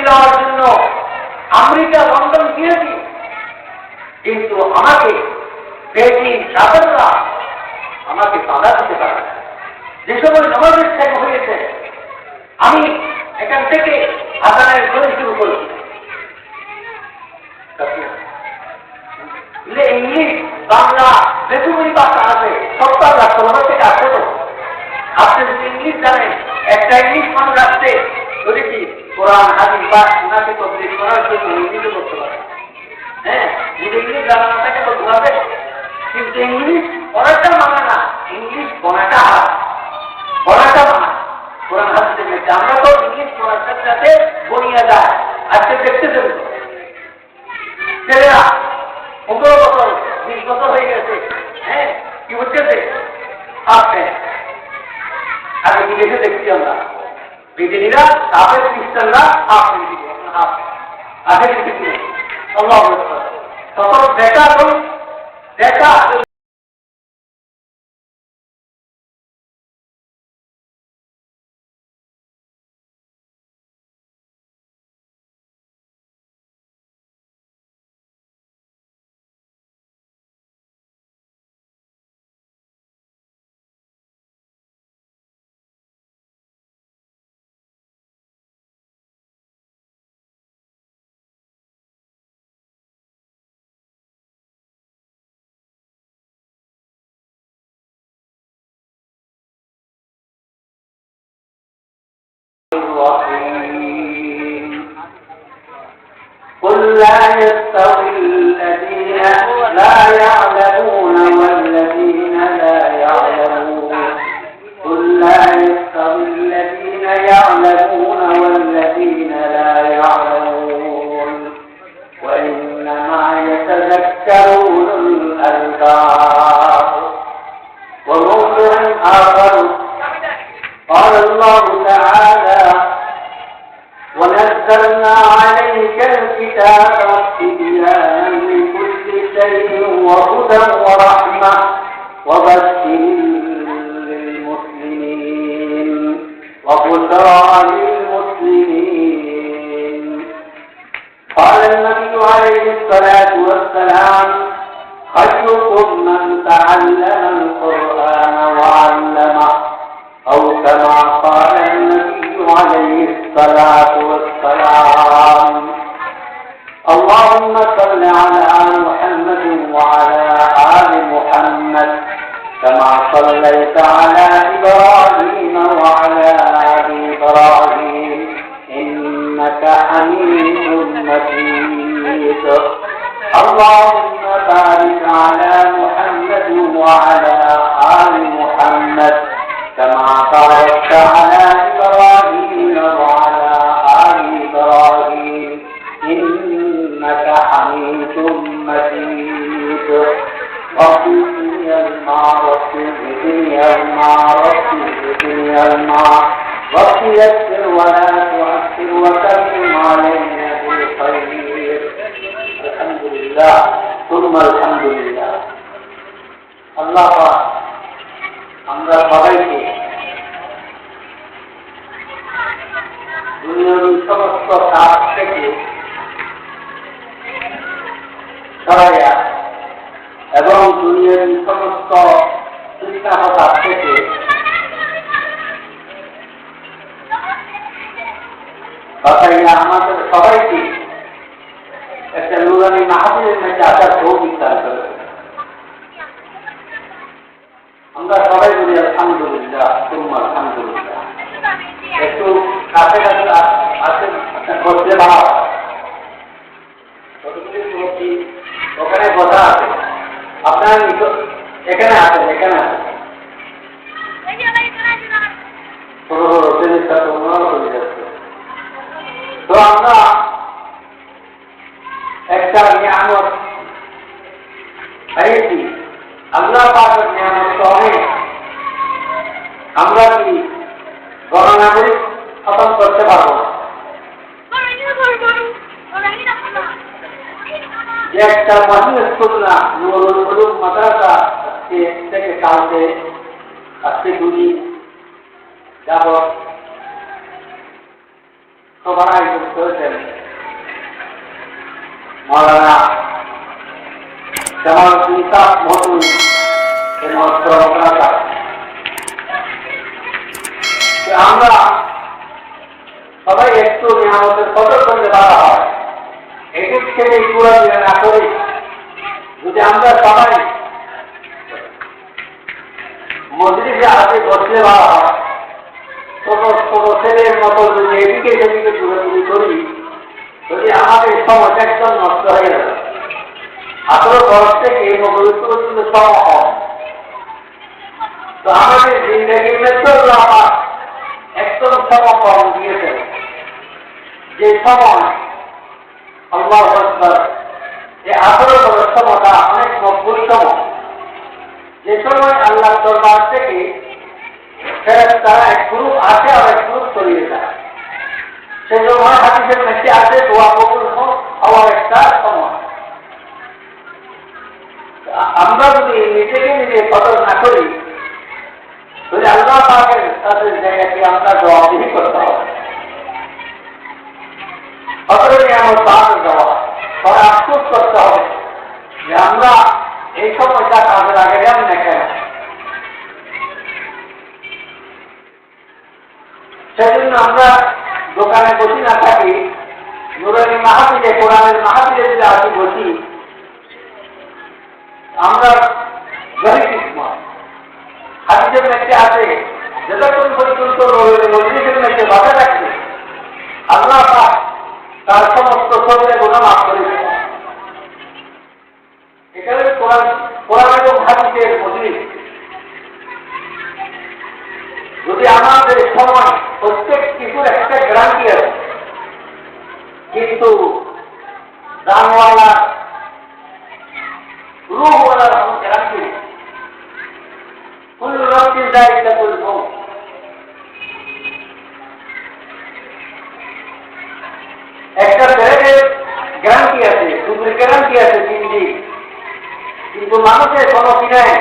দেওয়ার জন্য America London গিয়েছি, কিন্তু আমাকে বেজিং কাফেররা আমাকে বাধা দিতে পারে। যে সময় নামাজের টাইম হয়েছে, আমি এখান থেকে আদানের করে শুরু করেছি। ইংলিশ, বাংলা, বেসুমরি ভাষা আছে, সপ্তাহ রাষ্ট্র থেকে আসে। তো আপনি যদি ইংলিশ জানেন, একটা ইংলিশ মানুষ আসছে ধরেছি কোরআন হাদিস বা ওনাকে কমপ্লিট করার জন্য ইংলিশও করতে পারে। হ্যাঁ, যদি ইংলিশ জানা না থাকে বলতে হবে, কিন্তু ইংলিশ পড়াটা মানা না, ইংলিশ পড়াটা পড়াটা মানা। কোরআন হাদিসের মধ্যে আমরা তো ইংলিশ পড়ার সাথে সাথে বনিয়া যায়। আজকে দেখতে দেব ছেলেরা 15 বছর 20 বছর হয়ে গেছে, হ্যাঁ, কি হচ্ছে আপনি আগে বিদেশে দেখছি আমরা বিদেশিরা আপের খ্রিস্টানরা আগে দেখেছি তখন দেখা দেখা قل لا يستوي الذين لا يعلمون والذين لا يعلمون قل لا يستوي الذين يعلمون والذين لا يعلمون وإنما يتذكر أولو الألباب وموضع آخر قال الله تعالى ونزلنا عليك الكتاب تبيانا لكل شيء وهدى ورحمة وبشر للمسلمين وبشرى للمسلمين قال النبي عليه الصلاة والسلام خيركم من تعلم القرآن وعلمه أو كما قال النبي عليه الصلاة والسلام اللهم صل على محمد وعلى آل محمد كما صليت على إبراهيم وعلى آل إبراهيم إنك حميد مجيد اللهم بارك على محمد وعلى آل محمد كما باركت على إبراهيم وعلى آل إبراهيم إنك حميد مجيد رب زدني الماء رب زدني الماء رب زدني الماء رب يسر ولا تعسر وتمم علينا بالخير الحمد لله ثم الحمد لله الله আমরা সবাইকে দুনিয়ার সমস্ত কাজ থেকে সরাইয়া এবং দুনিয়ার সমস্ত চিন্তাভাবনা থেকে বাঁচাইয়া আমাদের সবাইকে একটা নুরানি মাহফিলের মধ্যে আসার সৌভাগ্য দান করেছে। আমরা সবাই বলি আলহামদুলিল্লাহ সুম্মা আলহামদুলিল্লাহ। একটু কাছে কাছে আসেন, বসলে ভালো ওখানে কথা আছে, আপনার এখানে আসেন, এখানে আসেন তো আমরা একটা নিয়ামত পেয়েছি, আল্লাহ পাকের নিয়ামত তো অনেক। আমরা কি গণনা করে খতম করতে পারবো না? যে একটা মহিলা স্কুলনা নুরুল উলুম মাদ্রাসা থেকে কালকে আজকে দুদিন যাব সবার আয়োজন করেছেন মৌলানা জামাল ইনসাফ মহতুল আমরা সবাই একটু নিয়ামতের কদর করতে পারা হয় এদিক থেকে পুরো না করে যদি আমরা সবাই মজলিসে হাতে বসতে পারা হয় ছোট ছোট ছেলের মতো যদি এদিকে সেদিকে ঘুরাঘুরি করি যদি আমাদের সমাজ একদম নষ্ট হয়ে গেল 18 বছর থেকে মগজুত পর্যন্ত সম কম তো আমাদের জিন্দগির মধ্যে আমার একদম সম কম দিয়েছে যে সময় আল্লাহ আকবার এই 18 বছর সময়টা অনেক মজবুত সময় যে সময় আল্লাহ দরবার থেকে ফেরেশতারা এক গ্রুপ আসে আর এক গ্রুপ চলিয়ে যায় সেই সময় হাদিসের মধ্যে আছে দোয়া কবুল হওয়ার একটা সময় আমরা যদি নিজেকে নিজে কদর না করি যদি আল্লাহ পাকের তাদের জায়গাকে আমরা জবাবদিহি করতে হবে কদরে নিয়ামত পাওয়া দেওয়া পরে আফসোস করতে হবে যে আমরা এই সময়টা কাজে লাগাইলাম না কেন সেজন্য আমরা দোকানে বসি না থাকি নুরানি মাহফিলে কোরআনের মাহফিলে যদি আসি বসি আমরা গরিব কিসমত হাদিসের মধ্যে আছে যতক্ষণ পর্যন্ত মজলিসের মধ্যে বাধা থাকবে আল্লাহ পাক তার সমস্ত শরীরে গুনাহ মাফ করে দেন এখানে কোরআন এবং হাদিসের মজলিস যদি আমাদের সময় প্রত্যেক কিছুর একটা গ্যারান্টি আছে কিন্তু দানওয়ালা রূহওয়ালার কোনো গ্যারান্টি নেই কুল্লু নাফসিন যায়িকাতুল মউত একটা ব্যাগের গ্যারান্টি আছে দুধের গ্যারান্টি আছে 3 দিন কিন্তু মানুষের কোনো কিনায়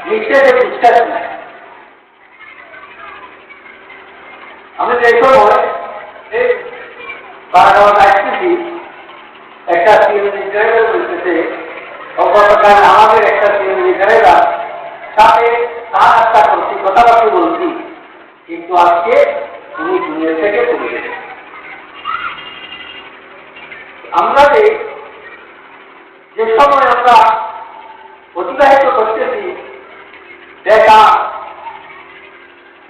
নিঃশ্বাসে বিশ্বাস নাই আমি যে সময় এই বারবার আসতেছি একটা সিএনজি ড্রাইভার বলতেছে অপরকার আমাদের একটা সিএনজি ড্রাইভার সাথে তার একটা করছি কথাবার্তা বলছি কিন্তু আজকে উনি দুনিয়া থেকে চলে গেছে আমরা যে সময় আমরা অতিবাহিত করতেছি দেখা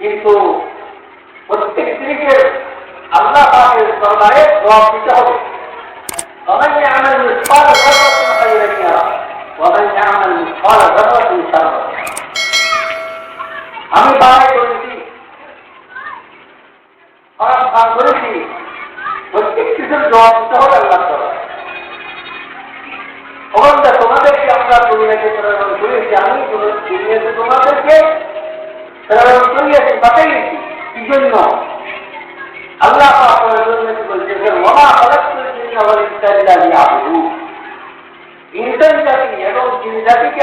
কিন্তু প্রত্যেক জিনিসের আল্লাহ পাকের দরবারে জবাব দিতে হবে ومن يعمل مثقال ذرة خيرا يره ومن يعمل مثقال ذرة شرا আমি বাড়াই করেছি খারাপ কাজ করেছি প্রত্যেক কিছুর জবাব দিতে হবে আল্লাহ তাআলা ওখানটা তোমাদেরকে আমরা দুনিয়াকে প্রেরণ করেছি আমি দুনিয়াতে তোমাদেরকে প্রেরণ করিয়েছি পাঠাইছি কি জন্য আল্লাহ পাক বলেছেন ওয়া মা খালাকতুল জিন্না ওয়াল ইনসা ইল্লা লিয়াবুদুন ইনসান জাতি এবং জিন জাতিকে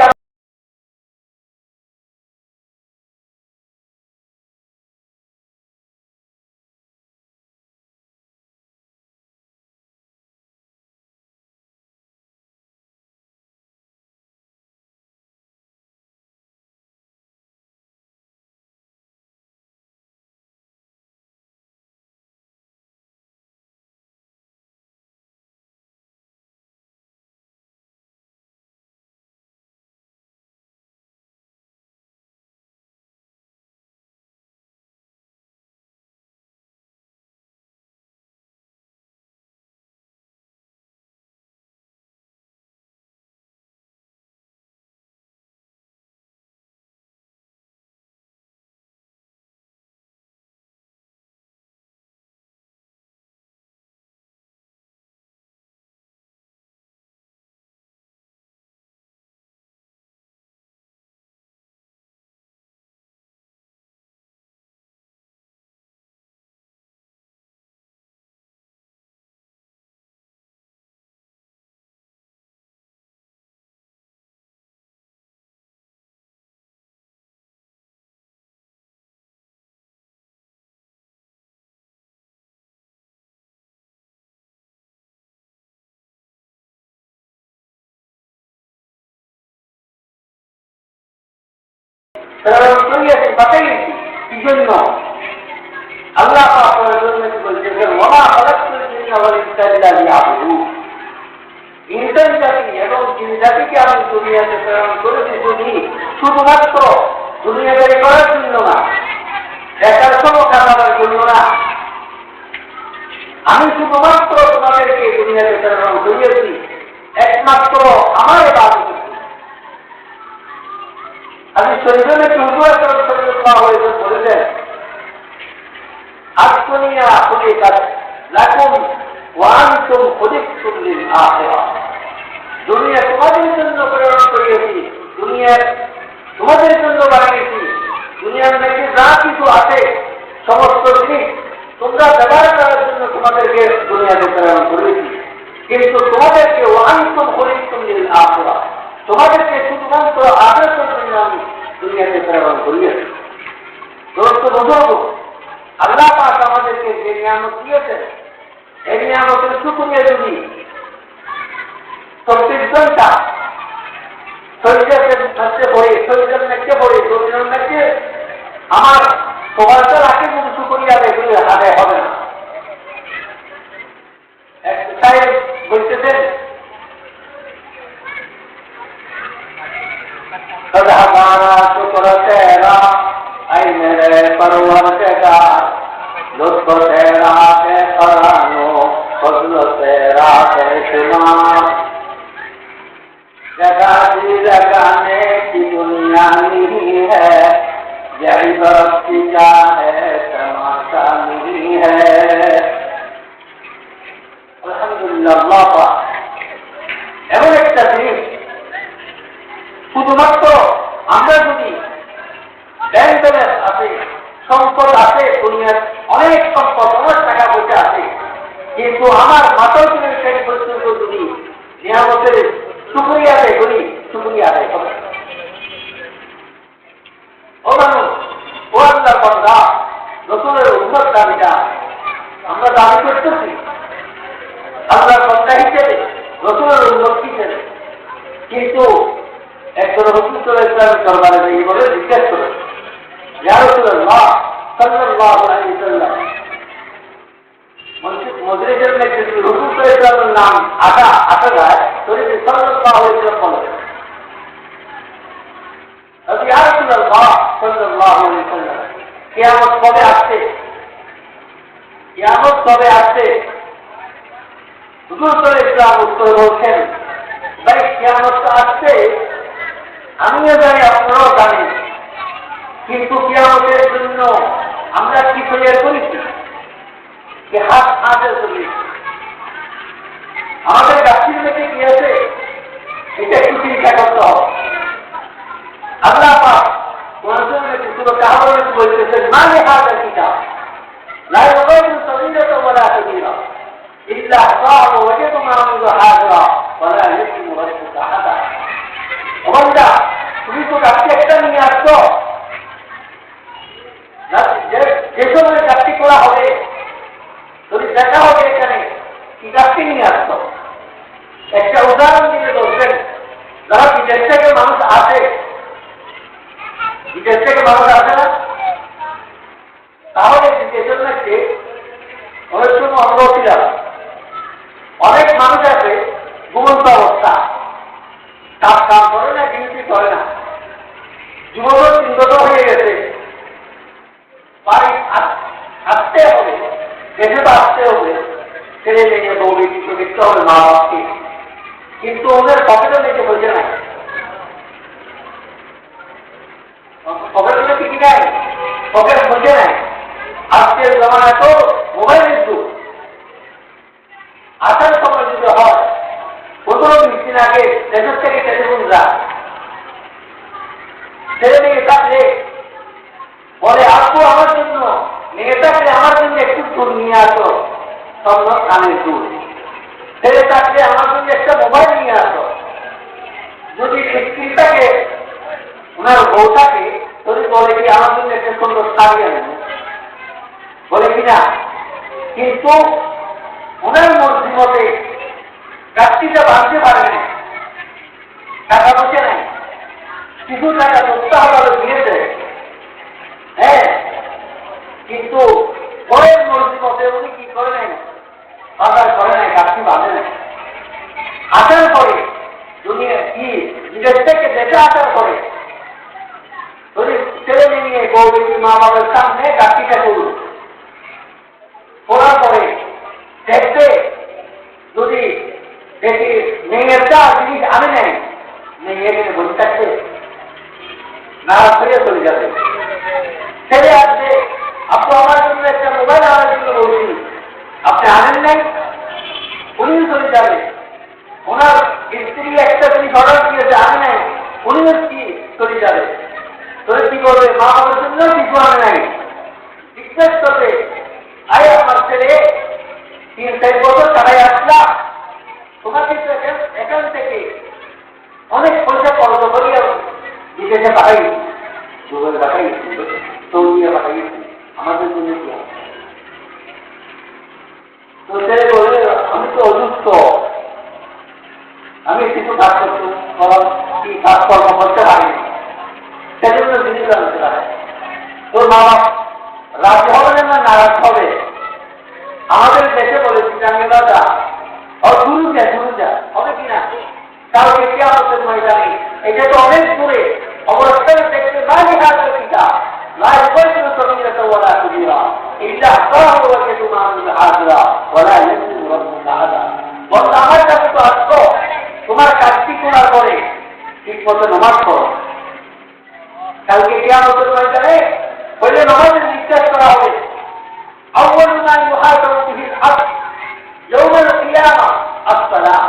প্রেরণ করিয়াছি, পাঠাইয়াছি। কি জন্য? আল্লাহ পাক বলছেন, ওয়া খালাকতুল জিন্না ওয়াল ইনসা ইল্লা লিয়াবুদুন। ইনসান জাতি এবং জিন জাতিকে আমি দুনিয়াতে প্রেরণ করেছি শুধুমাত্র দুনিয়াদারি করার জন্য না, দেখার সময় কামাবার জন্য না। আমি শুধুমাত্র তোমাদেরকে দুনিয়াতে প্রেরণ করিয়েছি একমাত্র আমার ইবাদতের জন্য। আমি শরীরে হুজুর সাল্লাল্লাহু আলাইহি ওয়াসাল্লাম বলেছেন, আদ-দুনিয়া খুলিকাত লাকুম ওয়া আনতুম খুলিকতুম লিল আখিরাহ। দুনিয়া তোমাদের জন্য প্রেরণ করিয়েছি, দুনিয়া তোমাদের জন্য বানিয়েছি। দুনিয়ার মধ্যে যা কিছু আছে সমস্ত জিনিস তোমরা ব্যবহার করার জন্য তোমাদেরকে দুনিয়াতে প্রেরণ করেছি, কিন্তু তোমাদেরকে ওয়া আনতুম খুলিকতুম লিল আখিরাহ, তোমাদেরকে শুধুমাত্র আখিরাতের জন্য আমি দুনিয়াতে প্রেরণ করিয়েছি। দোস্ত বুঝুন, আল্লাহ পাক আমাদেরকে যে নিয়ামত দিয়েছেন, এই নিয়ামতের শুকরিয়া যদি 24 ঘন্টা শরীরের মধ্যে পড়ে, শরীরের মধ্যে পড়ে, শরীরের মধ্যে আমার সবাইটা রাখে যদি শুকরিয়া এগুলি আদায় হবে না। এক সাহেব বলতেছেন, हमारा शुक्र तेरा ऐ मेरे परवरदिगार, लुत्फ तेरा है करानो, फज़्ल तेरा है शुमार। जगह दी लगाने की दुनिया नहीं है, ये इबादत की क्या है, तमाशा नहीं है। अल्हम्दुलिल्लाह, अल्लाह पाक এমন একটা জিনিস, শুধুমাত্র আমরা যদি ব্যাংক ব্যালেন্স আছে, সম্পদ আছে, দুনিয়ার অনেক সম্পদ, অনেক টাকা পয়সা আছে, কিন্তু আমার মাথার দিনের শেষ পর্যন্ত যদি নিয়ামতের শুকরিয়া আদায় করি, শুকরিয়া আদায় হবে। ও মানুষ, ও আল্লাহর বান্দা, রাসূলের উম্মত দাবিটা আমরা দাবি করতেছি আল্লাহর বান্দা হিসেবে, রাসূলের উম্মত হিসেবে, কিন্তু একজন রাসূল সাল্লাল্লাহু আলাইহি ওয়াসাল্লাম দরবারে গিয়ে বলে জিজ্ঞেস করে, ইয়া রাসূলুল্লাহ সাল্লাল্লাহু আলাইহি ওয়াসাল্লাম, মজলিসের মধ্যে যদি রাসূল সাল্লাল্লাহু আলাইহি ওয়াসাল্লামের নাম আসা যায়, তাহলে সাল্লাল্লাহু আলাইহি ওয়াসাল্লাম বলে, ইয়া রাসূলুল্লাহ সাল্লাল্লাহু আলাইহি ওয়াসাল্লাম, কিয়ামত কবে আসছে? কিয়ামত কবে আসছে? রাসূল সাল্লাল্লাহু আলাইহি ওয়াসাল্লাম উত্তর বলছেন, ভাই কিয়ামত তো আসছে, আমিও জানি, আপনারাও জানেন, কিন্তু কিয়ামতের জন্য আমরা কি তৈরি করেছি? যে হাত হাতে চলি, আমাদের গাছের মধ্যে কি আছে এটা একটু চিন্তা করতে হবে। আল্লাহ পাক কোরআনের মধ্যে পুরো কাহিনী বলতেছেন, মানে হাজার কিতাব লা ইউগাদিরু সগীরাতান ওয়ালা কাবীরা ইল্লা আহসাহা ওয়া ওয়াজাদু মা আমিলু হাদিরা ওয়া লা ইয়াযলিমু রাব্বুকা আহাদা। বান্দা, তুমি তো গাছটি একটা নিয়ে আসছো, যে সময় গাছটি করা হবে যদি দেখা হবে এখানে কি গাছটি নিয়ে আসতো। একটা উদাহরণ দিতে বলছেন, যারা বিদেশ থেকে মানুষ আসে, বিদেশ থেকে মানুষ আসে না, তাহলে বিদেশের মধ্যে অনেক সময় অঙ্গীরা অনেক মানুষ আছে ঘুমন্ত অবস্থা, কাজ কাম করে না, ডিউটি করে না, যুবক চিন্তিত হয়ে গেছে, বাড়ি আসতে হবে, দেশে তো আসতে হবে, ছেলে মেয়ে বউ বেটিকে দেখতে হবে, মা বাপকে, কিন্তু ওদের পকেটে মেয়েকে বলছে না, পকেটে মেয়েকে কি নাই, পকেট বলছে নাই। আজকের জমানায় তো মোবাইলের যুগ, আসার সময় যদি হয় 15-20 দিন আগে দেশের থেকে টেলিফোন যায়, ছেলে মেয়ে থাকলে বলে, আপু আমার জন্য, মেয়ে থাকলে আমার জন্য একটু দুধ নিয়ে আসো, স্বর্ণ কানের দুধ, ছেলে থাকলে আমার জন্য একটা মোবাইল নিয়ে আসো। যদি স্ত্রীটাকে ওনার বউ থাকে, যদি বলে কি আমার জন্য একটা সুন্দর শাড়ি আনেন, বলে কিনা, কিন্তু ওনার মর্জি মতে গাছটিটা বাঁধতে পারে না, টাকা পয়সা নাই, কিছু টাকা সপ্তাহ দিয়েছে, বাজার করে নাই, গাছটি বাঁধে নাই। আসার পরে দুনিয়া কি বিদেশ থেকে দেশে আসার পরে যদি ছেলে নিয়ে বউ বেশি মা বাবার সামনে গাছটিটা করুন, করার পরে দেখতে যদি দেখি মেয়ের যা জিনিস আনে নেয়, মেয়ে এখানে বসে থাকছে, নারাজ হয়ে চলে যাবে। ছেলে আসছে, আপনি আমার জন্য একটা মোবাইল আনার জন্য বলছি, আপনি আনেন নাই, উনিও চলে যাবে। ওনার স্ত্রী একটা জিনিস অর্ডার দিয়েছে, আনে নাই, উনিও কি চলে যাবে। তোরে কি করবে? মা বাবার জন্য কিছু আনে নাই, জিজ্ঞেস করবে, আরে আমার ছেলে 3-4 বছর টাকায় আসলাম, তোমাকে তো এখান থেকে অনেক পয়সা খরচ করিয়া বিদেশে পাঠাই, দুবাই পাঠাই, সৌদিয়া পাঠাই, আমাদের জন্য কি হবে? তো ছেলে বলে, আমি তো অসুস্থ, আমি কিছু কাজ কি কাজকর্ম করতে পারি, সেজন্য জিনিস আনতে পারে। তোর মা বাপ রাজি হবে না নারাজ হবে? আমাদের দেশে বলেছি জাঙ্গেলাটা গুরু যা হবে কিনা? কাউকে কিয়ামতের ময়দানে, এটা তো অনেক দূরে অবস্থানে দেখতে না লিহাজের পিতা লাই বলছিল সবিরত ওয়ালা কুবিরা ইল্লা আল্লাহু ওয়া কাতুমান হাজরা ওয়ালা ইয়াকুন রাব্বুকা আলা। বল আমার কাছে তো আসছো, তোমার কাজটি করার পরে ঠিক মতো নামাজ পড়ো। কালকে কিয়ামতের ময়দানে বলে নামাজের বিশ্বাস করা হবে। আউয়ালু মা ইউহাসাবু বিহিল আবদ ইয়াউমাল কিয়ামা আস-সালাহ।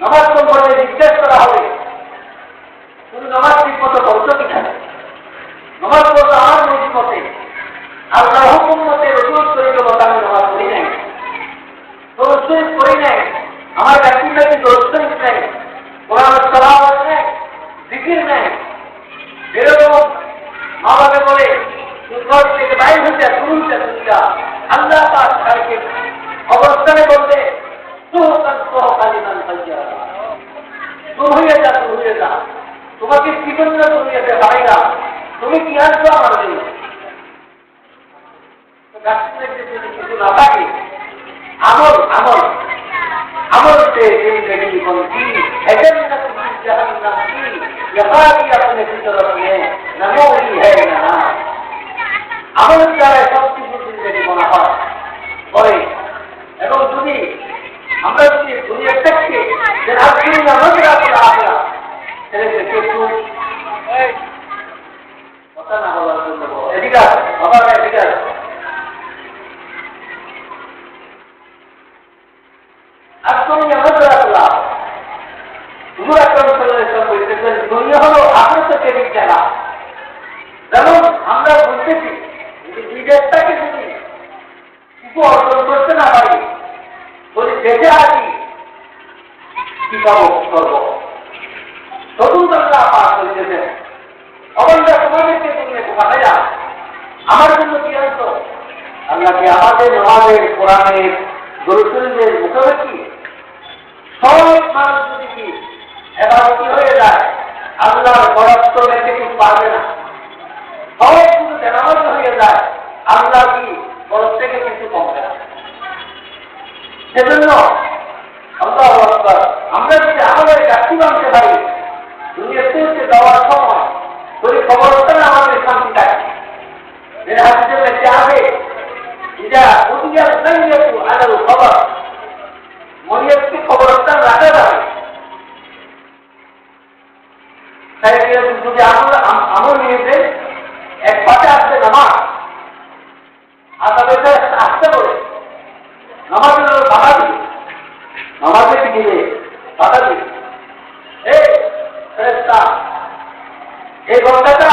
নামাজ সম্পর্কে জিজ্ঞেস করা হবে, তুমি নামাজ ঠিক মতো পড়ছো কিনা? নামাজ পড়ছো আমার মত মতে, আল্লাহর হুকুম মতে, রসুল শরীয়তের মতো আমি নামাজ পড়ি নাই, দরুদ শরীফ পড়ি নাই, আমার ব্যক্তিগত দরুদ শরীফ নাই, কোরআনের তেলাওয়াত নাই, জিকির নাই। এরকম মা বাবা বলে ঘর থেকে বাইর হইতে শুরুটা আল্লাহ পাক তাকে অবস্থানে বলবে তোমাকে কি জন্য দুনিয়াতে পাইলা, তুমি কি আসছো আমার জন্য? কিছু না থাকে আমল আমল আমল से जिंदगी बनती है, जन्नत की जहन्नम की यहादी अपने फितरत में न नूरी है न नाम। আমল দ্বারা সব কিছু জিন্দগি বনা হয় করে। এবং যদি আমরা যদি দুনিয়া থেকে যে আজকে আমাদের আসলে আসলা ছেলেকে একটু কথা না বলার জন্য এদিকে বাবা এদিকে আজকে আমাদের আসলা হুজুর আকরাম সাল্লাল্লাহু আলাইহি ওয়াসাল্লাম বলেছেন, দুনিয়া হলো আখিরাতের কেবিক জায়গা। যেমন আমরা বলতেছি বিদেশটাকে যদি কিছু অর্জন করতে না পারি, যদি দেশে আসি কি করবো? স্বতন্ত্রতা পাস করেছেন অবশ্যই তোমাদেরকে তুমি ঢোকাতে যা, আমার জন্য কি আনতো? আল্লাহকে আমাদের নামাজের, কোরআনের, দরুদের মুখোমুখি সব মানুষ যদি কি এবার কি হয়ে যায়, আল্লাহর বরাদ্দ দেখে কিছু পারবে না, সব কিছু তেলাওয়াত হয়ে যায়, আল্লাহ কি বরফ থেকে কিছু কমবে না। সেজন্য আল্লাহু আকবার, আমরা যদি আমাদের গাছটি বানতে পারি, দুনিয়াতে যাওয়ার সময় ওই খবরটা আমাদের শান্তি থাকে। হাদিসের মধ্যে আছে, ইদা উদিয়া সাইয়্যিতু আলাল খবর, মরিয়তকে খবরটা রাখা যাবে। তাই যদি আমল নিয়েছে এক পাশে আসছে নামাজ, আর তাদের আসতে বলে নামাজের বাধা দিবে, নামাজে কি দিবে বাধা দিবে। এই ঘন্টাটা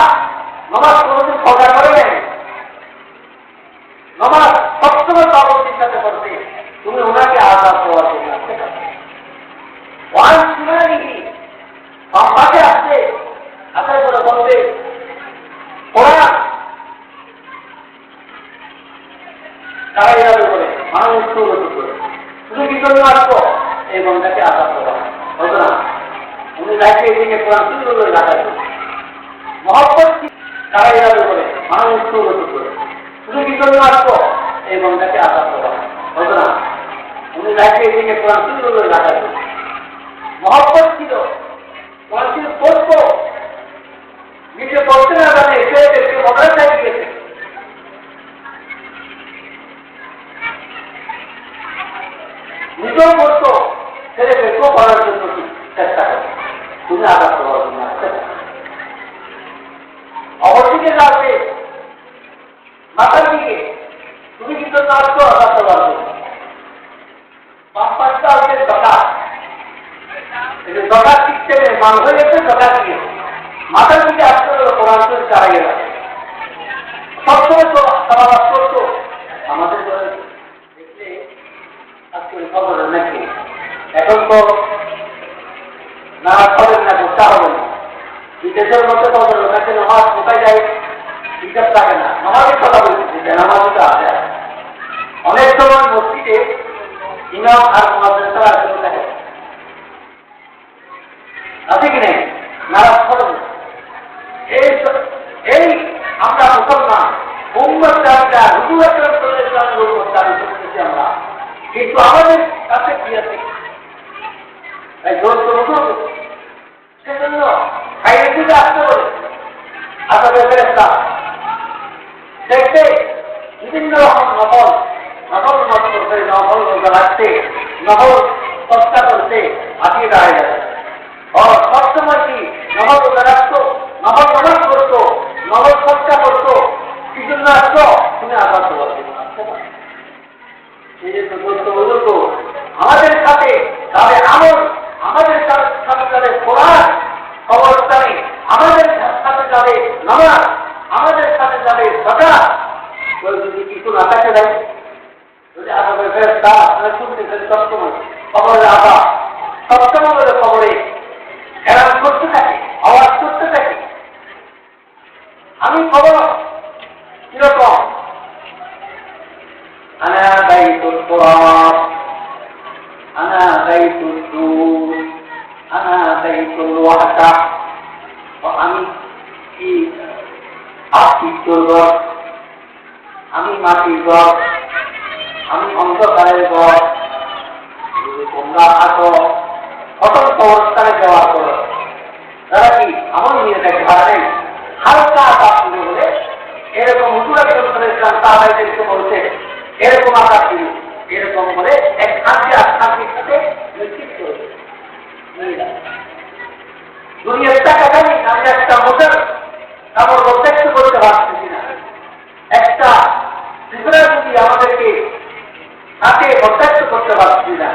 নামাজ কোনোদিন খোঁজা করে নেই, নামাজ সবসময় পাবন্দির সাথে করতে, তুমি ওনাকে আজাদ দেওয়ার জন্য আসতে পারবে। ওয়ান শুনানি বাম্পাকে আসছে, আসার করে বলবে ওরা তারা এভাবে বলে মানুষ করে তুমি কি জন্য আসবো? এই বন্ধাকে আজাদ দেওয়া হতো না। উনি লাইফে এদিকে কোরআন সুন্দর করে লাগাইতো মহব্বত, তারা এভাবে বলে মানুষ করে তুমি কি জন্য আসবো? এই বন্ধাকে আজাদ দেওয়া হতো না। রাজ্যে এদিকে কোরআন সুন্দর লাগাতো, মহব্বত ছিল, কোরআন ছিল পড়তো, নিজে পড়তে না জানে ছেলেদেরকে মাদ্রাসায় দিয়েছে। নিজেও পড়তো, ছেলেদেরকেও পড়ার জন্য চেষ্টা করে, তুমি আঘাত করার জন্য অবশ্যই যাবে মাথার দিকে, তুমি কিন্তু আসতো আঘাত করার জন্য। পাঁচটা হচ্ছে জকাত, জকাত সিস্টেমে মানুষ হয়ে গেছে, জকাত দিয়ে মাথার দিকে আসতে হলো কোরআন শরীফ চালাইয়ে যাবে। সবসময় তো সালাবাদ করতো আমাদের দেখলে আজকে খবর নাকি এখন তো না খবর না করতে হবে না, বিদেশের মধ্যে খবর নাকি নামাজ কোথায় যায় হিসাব থাকে না, নামাজের কথা বলতেছে যে নামাজও তো আছে। অনেক সময় মসজিদে ইমাম আর মুয়াজ্জিন ছাড়া আর কেউ থাকে আছে কি নাই, নামাজ পড়বে। এই আমরা মুসলমান উম্মতটা হুজুর আকরাম সাল্লাল্লাহু আলাইহি ওয়াসাল্লাম করতেছি আমরা, কিন্তু আমাদের কাছে কি আছে তাই দোস্ত বুঝুন। সেজন্য বাইরে থেকে আসতে বলে আপনাদের ফেরেশতা দেখতে বিভিন্ন রকম নকল মত করতে, নকল রোজা রাখতে, নকল সস্তা করতে হাতিয়ে দাঁড়ায় যাবে। সবসময় কি নকল রোজা রাখতো, নকল নামাজ করতো, নকল সস্তা করতো, কি জন্য আসতো তুমি আঘাত করতে আমাদের সাথে তাদের আমল, আমাদের সাথে তাদের কোরআন অবস্থানে, আমাদের সাথে যাবে নামাজ, আমাদের সাথে যাবে যাকাত। যদি কিছু না থাকে দেয়, যদি আজাবের ফেরেশতা আপনারা শুনতেছেন সবসময় খবরের আজাব, সবসময় বলে খবরে এরাম করতে থাকে, আওয়াজ করতে থাকে। আমি খবর কিরকম আনা বাইতুল তুরাব, আনা বাইতুল নূর, আনা বাইতুল ওয়াহদা। আমি কি আস্তিত্বর ঘর, আমি মাটির ঘর, আমি অন্ধকারের ঘর। যদি তোমরা আসো অটল অবস্থানে দেওয়ার করো, তারা কি আমার নিয়ে থাকে ভাড়া নেই, হালকা আকাশ ছিল বলে এরকম হুজুর আকরাম সাল্লাল্লাহু আলাইহি ওয়াসাল্লাম সাহাবাদেরকে বলতে এরকম আকাশ ছিল, এরকম বলে এক শান্তি আর শান্তির সাথে নিশ্চিত করেছে। দুনিয়ার টাকা জানি আমি একটা মোটর কাপড় প্রত্যক্ষ করতে পারতেছি না, একটা বিপরীত যদি আমাদেরকে হাতে প্রত্যক্ষ করতে পারছি না,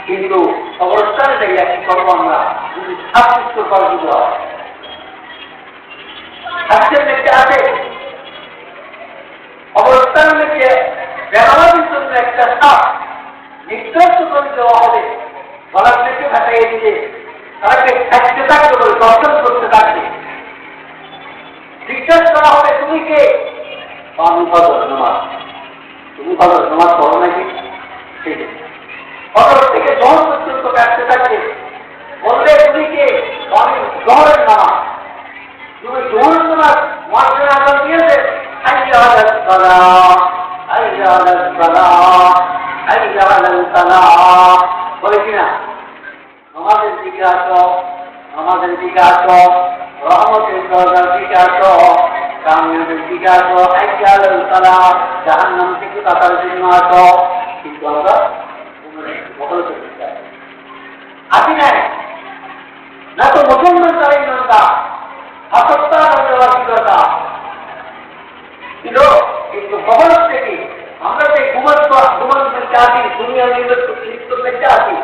কিন্তু অবস্থানে দেখে একটি করবো আমরা যদি সাবযুক্ত করা যদি হয়। হাতের মধ্যে আছে অবস্থান মধ্যে বেনামাজির জন্য একটা সাপ নির্দিষ্ট করে দেওয়া হবে, গলার থেকে ভাটাইয়ে দিতে তাকে থাকতে থাকতে বলে দর্শন করতে থাকবে। জিজ্ঞাসা করা হবে তুমি কে, আমি ফজর নামাজ। তুমি ফজর নামাজ পড়ো নাকি? ঠিক আছে, ফজর থেকে জহর পর্যন্ত কাটতে থাকবে। বললে তুমি কে, আমি জহরের নামাজ। তুমি জহরের নামাজ মুয়াজ্জিন আযান দিয়েছে, হাইয়া আলাস সালাহ, হাইয়া আলাস সালাহ, হাইয়া আলাল সালাহ বলে কিনা? নামাজের দিকে আসো, নামাজের দিকে আসো, রহমতের দরজার দিকে আসো, কামিয়াবের দিকে আসো, হাইয়া আলাল সালাহ, জাহান্নাম থেকে বাঁচার জন্য আসো। কিন্তু আমরা বদল করতে চাই আসি নাই না তো মুসলমান তারাই নন্দা আসত্তা নন্দবাসীকতা ছিল। কিন্তু খবর থেকে আমরা যে ঘুমন্ত আছি, দুনিয়ার লিপ্ত থেকে আছি,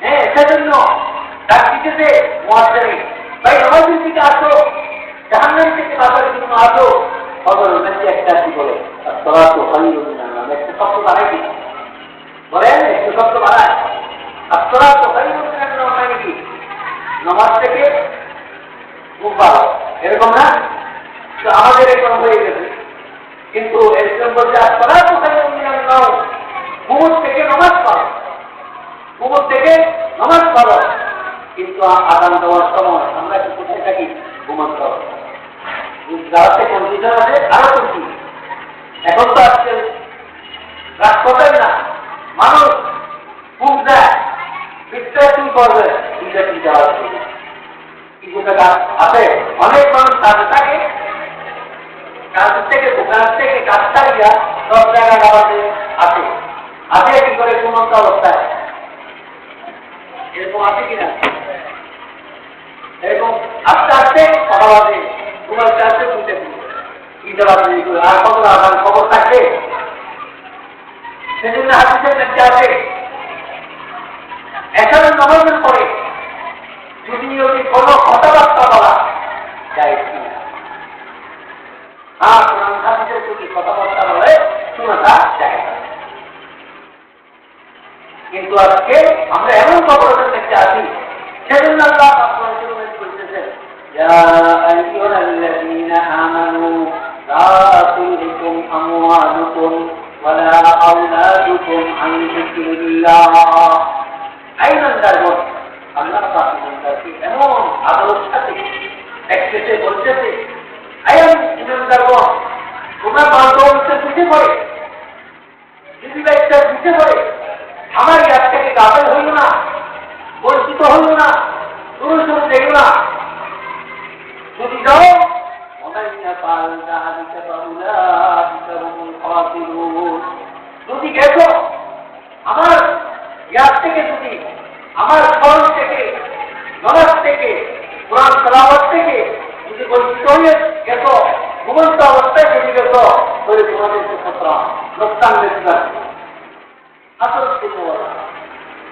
হ্যাঁ সেজন্য ডাক দিতেছে মুয়াজ্জিন ভাই নামাজের দিকে আসো, জাহান্নাম থেকে বাঁচার জন্য আসো। খবর মেসে একটা কি বলে সালাতু খায়রুম মিনান নাওম, একটা শব্দ বানাই কি বলেন, একটু শব্দ বানায় সালাতু খায়রুম মিনান নাওম মানে কি? নামাজ থেকে খুব ভালো, এরকম না? তো আমাদের এরকম হয়ে গেছে, কিন্তু এরকম বলছে সালাতু খায়রুম মিনান নাওম, ঘুম থেকে নামাজ পড়ো, ঘুম থেকে নামাজ পড়ো। কিন্তু আযান দেওয়ার সময় আমরা কি কোথায় থাকি? ঘুমন্ত রাতে কম্পিউটার আছে আরো কিছু। এখন তো আজকে রাত করেন না মানুষ করবে দুইটা চিন্তা আছে কিছু টাকা আছে অনেক মানুষ কাজে থাকে কাজ থেকে দোকান থেকে কাজ ছাড়িয়া সব জায়গায় আমাদের আছে আছে কি করে কোন অবস্থায় এরকম আছে কিনা এরকম আস্তে আস্তে কথা বাজে তোমার কাছে শুনতে আর কত আমার খবর থাকবে সেজন্য হাদিসের মধ্যে আছে এখানে নামাজের পরে যদি কোনো কথাবার্তা বলা যায় কিনা কোরআন হাদিসের যদি কথাবার্তা বলে শোনাটা যায় কিন্তু আজকে আমরা এমন খবরের মধ্যে আছি সেজন্য আল্লাহ বলতেছেন ইয়া আইয়ুহাল্লাযীনা আমানু লা তুলহিকুম আমওয়ালুকুম ওয়ালা আওলাদুকুম আন যিকরিল্লাহ আইনান্দারগণ আল্লাহ পাক বলতেছে এমন আদরের সাথে একসাথে বলতেছে আইনান্দারগণ তোমরা বান্ধবদের পিছিয়ে পড়ে যদি একটা পিছিয়ে পড়ে আমার কাছ থেকে গাফেল হইল না বঞ্চিত হইল না দূরে দূরে দেখল না যদি যাও যদি গেছো আমার ইয়াদ থেকে যদি আমার স্মরণ থেকে নমাজ থেকে কোরআন তেলাওয়াত থেকে যদি বঞ্চিত হয়ে গেছো ঘুমন্ত অবস্থায় যদি গেছো তাহলে তোমাদেরকে লোকসান বেশি লাগবে আসল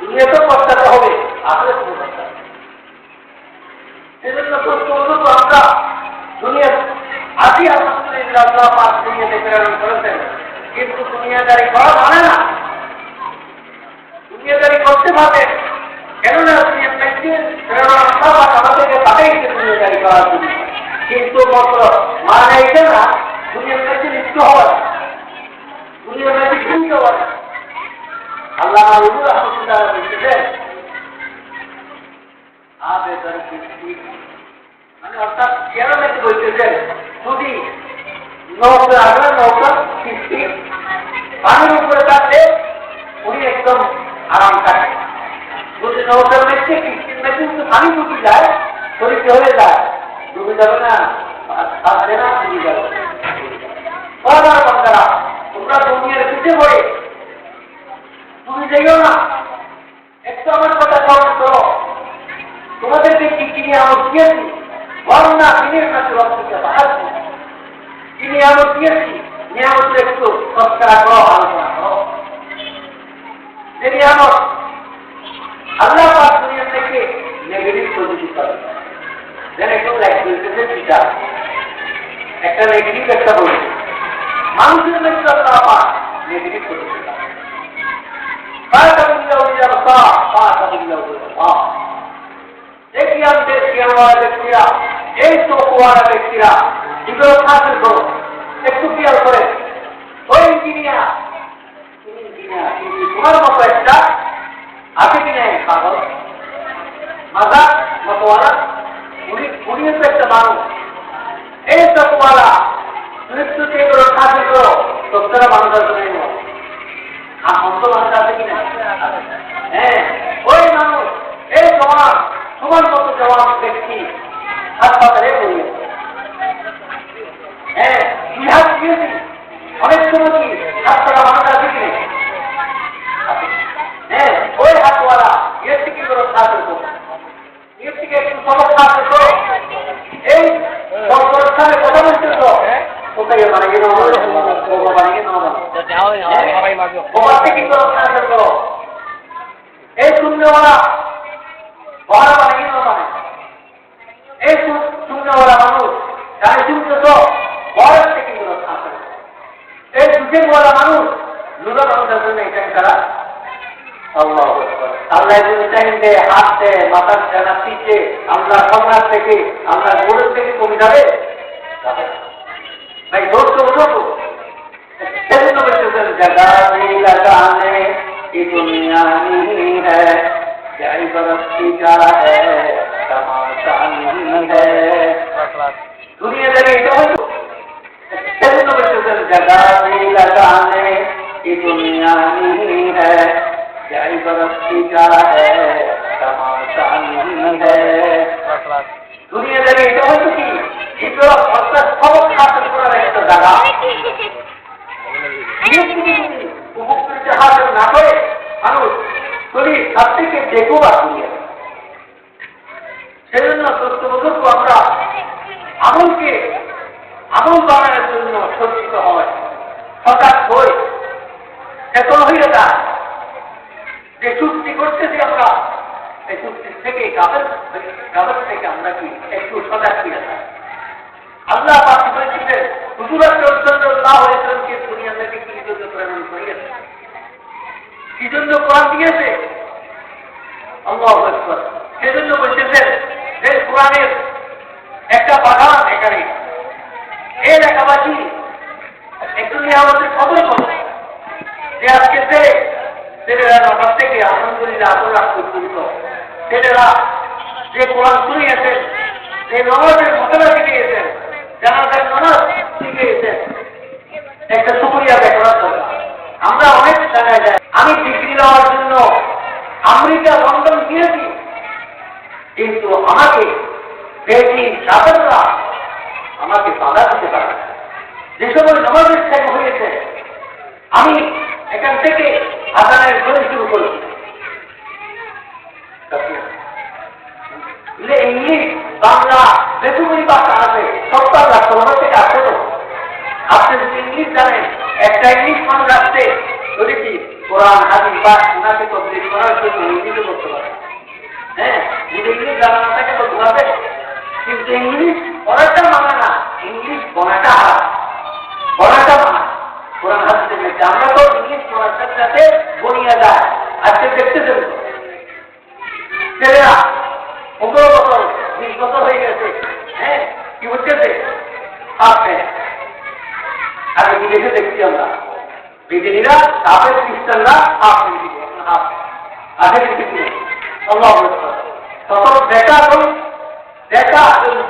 দুনিয়া তো পড়তে হবে আসলে সেজন্য তো আমরা দুনিয়া আদি আলহামদুলিল্লাহ আল্লাহ পাক দুনিয়াতে প্রেরণ করেছেন কিন্তু দুনিয়াদারি করা মানে না দুনিয়াদারি করতে পারবেন কেননা প্রেরণ আমাদেরকে পাঠাইছে দুনিয়াদারি করার জন্য কিন্তু মাত্র মানে এটা না দুনিয়ার কাছে লিপ্ত হওয়া দুনিয়ার কাছে শুনতে হওয়া আল্লাহ রহমতুল্লাহ বলতেছেন মানে অর্থাৎ কেরামে বলতেছেন যদি নৌকা সৃষ্টি পানির উপরে থাকলে উনি একদম আরাম থাকে যদি নৌকার মেঘে কৃষ্টির মেঘে কিন্তু পানি ডুবে যায় শরীরকে হয়ে যায় ডুবে যাবে না থাকবে না ডুবে যাবে বন্ধুরা তোমরা দুনিয়ার পিছিয়ে পড়ে তুমি যাইও না একটু আমার কথা স্মরণ করো তোমাদেরকে কি কিনে আমার দিয়েছি বর্ণা দিনের কাছে রক্তকে বাড়াচ্ছি কিনে আমার দিয়েছি নিয়ামত একটু সংস্কার করো আলোচনা করো যে নিয়ামত আল্লাহ পাক দুনিয়া থেকে নেগেটিভ পজিটিভ করে যেন একটু লাইক বলতেছে দুইটা একটা নেগেটিভ একটা বলছে মানুষের মধ্যে আল্লাহ পাক নেগেটিভ পজিটিভ ব্যক্তিরা এই চোখওয়ালা ব্যক্তিরা এগুলো হাসিল করো একটু খেয়াল করে ওই ইঞ্জিনিয়ার তোমার মতো একটা আছে কিনা পাগল মাথা মতওয়ালা উনি তো একটা মানুষ এই চোখওয়ালা মৃত্যুকে এগুলো হাসিল করো তোরা মানুষ আসবে অন্ত মানুষ আছে কিনা হ্যাঁ ওই মানুষ এই জওয়ান তোমার মতো জওয়ান ব্যক্তি হাসপাতালে পড়ে হ্যাঁ ইহাদ দিয়েছি অনেক সময় কি হাসপাতাল মানুষ আছে কি হ্যাঁ ওই হাতওয়ালা এর থেকে কোনো সাহায্য করো এর থেকে একটু সবক সাহায্য করো এই সংস্থানে কথা বলতে তো কোথায় বানিয়ে নেওয়া বানিয়ে নেওয়া থেকে কোনো সাহায্য করো এই শূন্যওয়ালা বড় বানিয়ে নেওয়া মানে এই শূন্যওয়ালা মানুষ তাই শুনতে তো বড় থেকে কোনো সাহায্য এই দুঃখেরওয়ালা মানুষ দুটো মানুষের জন্য এখানে তারা আল্লাহ চাইলে হাতে মাথার জানা পিঠে আমরা কন্যার থেকে আমরা গোড়ের থেকে কমে যাবে ভাই ধরতে উঠবো সেজন্য বলতেছেন জায়গা নেই লাগানে ये दुनिया नहीं है क्या इबारत की जा है तमाशा नहीं है दुनियादारी तो सेजন্য বলতেছেন জায়গা নেই লাগানে ये दुनिया नहीं है क्या इबारत की जा है तमाशा है। দুনিয়াদারি এটা হয়তো কি ইসলাম অর্থাৎ সবক হাসিল করার একটা জায়গা। উপকৃত হাসিল না করে মানুষ শরীর তার থেকে দেখো বা দুনিয়া। সেজন্য সত্যবধূকে আমরা আমলকে আমল বানানোর জন্য সজ্জিত হয়, হঠাৎ হই এখন হইলে না যে চুক্তি করতেছি আমরা, এই চুক্তির থেকে গাবের থেকে আমরা কি একটু সজাগ ফিরে থাকি। আল্লাহ পাক বলেছিলেন হুজুর সাল্লাল্লাহু আলাইহি ওয়াসাল্লামকে দুনিয়া থেকে কি জন্য প্রেরণ করিয়েছে, কি জন্য কোরআন দিয়েছে। আল্লাহু আকবার। সেজন্য বলতেছেন যে কোরআনের একটা বাগান এখানে এই এলাকাবাসী একটু নিয়ে আমাদের খবর করবে যে আজকে ছেলেরা নগর থেকে আলহামদুলিল্লাহ আল্লাহ পর্যন্ত ছেলেরা যে কোরআন শুনিয়েছেন, যে নমাজের মোকাবেলা শিখিয়েছেন, জানাজার নামাজ শিখিয়েছেন, একটা শুকরিয়া দেখানোর দরকার। আমরা অনেক জায়গায় যাই, আমি ডিগ্রি নেওয়ার জন্য আমেরিকা লন্ডন গিয়েছি, কিন্তু আমাকে বেটি দাদারা আমাকে বাধা দিতে পারে। যে সময় নামাজের টাইম হয়েছে আমি এখান থেকে আজানের ঘরে শুরু করেছি। ইংলিশ বাংলা বেসরকারি ভাষা আছে, 70 লাখ থেকে আসছে। তো আপনি যদি ইংলিশ জানেন, একটা ইংলিশ মানুষ আসছে যদি কি কোরআন হাদিস বা ওনাকে তদবির করার জন্য ইংলিশও করতে পারে। হ্যাঁ, যদি ইংলিশ জানা না থাকে তো ঘুরাবে, কিন্তু ইংলিশ পড়াটা মানে না, ইংলিশ বলাটা হারাম, বলাটা মানা। কোরআন হাদিসের মধ্যে আমরা তো ইংলিশ পড়ার সাথে সাথে বনিয়া যায়। আজকে দেখতেছেন ছেলেরা 15 বছর 20 বছর হয়ে গেছে, হ্যাঁ কি হচ্ছে আপনি আগে বিদেশে দেখছি আমরা বিদেশিরা হাফেজ খ্রিস্টানরা আগে দেখেছি। আল্লাহ তখন দেখা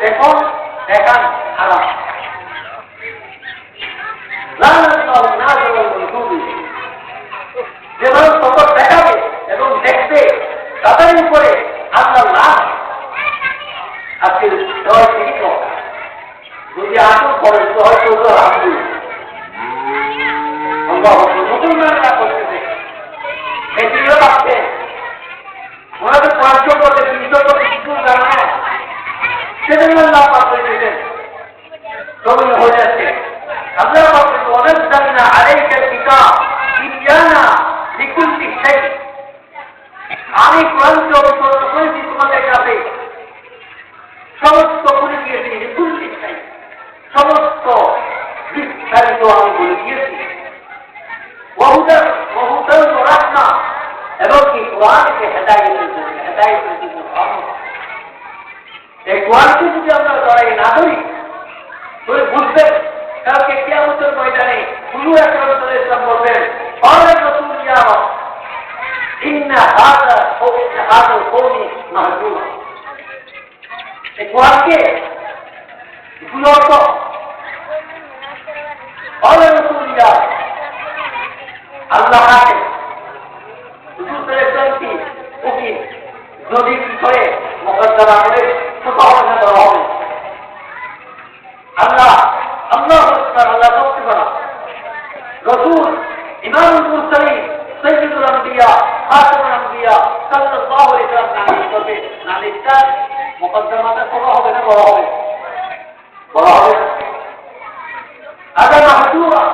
দেখুন দেখান হারাম। যে মানুষ তত দেখাবে এবং দেখবে তাদের উপরে আল্লাহ লাভ। আজকে যদি আসুন করেন তো হয়তো মুসলমানরা করতেছে এটিও ভাবছে ওনাদের 500 করতে 300 করতে কিছু জানায়, সেজন্য লাভ পাচ্ছে তবে হয়ে যাচ্ছে। আল্লাহ অনেক জানি না আলাইকাল কিতাব বিজ্ঞানা লিকুল্লি শাই। আমি কোরআনকে অবতরণ করেছি তোমাদের কাছে, সমস্ত বলে দিয়েছি লিকুল্লি শাই, সমস্ত বিস্তারিত আমি বলে দিয়েছি। বহুদান রাহমা এবং কি কোরআনকে হেদায়েতের জন্য এই কোরআনকে যদি আমরা লড়াই না করি তাহলে বুঝবেন কালকে কিয়ামতের ময়দানে হুজুর আকরাম সাল্লাল্লাহু আলাইহি ওয়াসাল্লাম বলবেন আল্লাহ রাসূল ইয়া রাব ইন্না হাযা কওমি মাহজুর। এই কোরআনকে বুঝত আল্লাহ রাসূল ইয়া আল্লাহ হাকে হুজুর সাল্লাল্লাহু আলাইহি ওয়াসাল্লাম কি যদি কি করে মুকদ্দমা করে তো তাহলে দেওয়া হবে। আল্লাহ করতে পারা রসুল ইমামুল মুরসালিন সাইয়্যিদুল আম্বিয়া খাতামুল আম্বিয়া সাল্লাল্লাহু আলাইহি ওয়াসাল্লাম নামে করবে নালিশটা মুকদ্দমাটা করা হবে না বড় হবে আদা মাহজুরা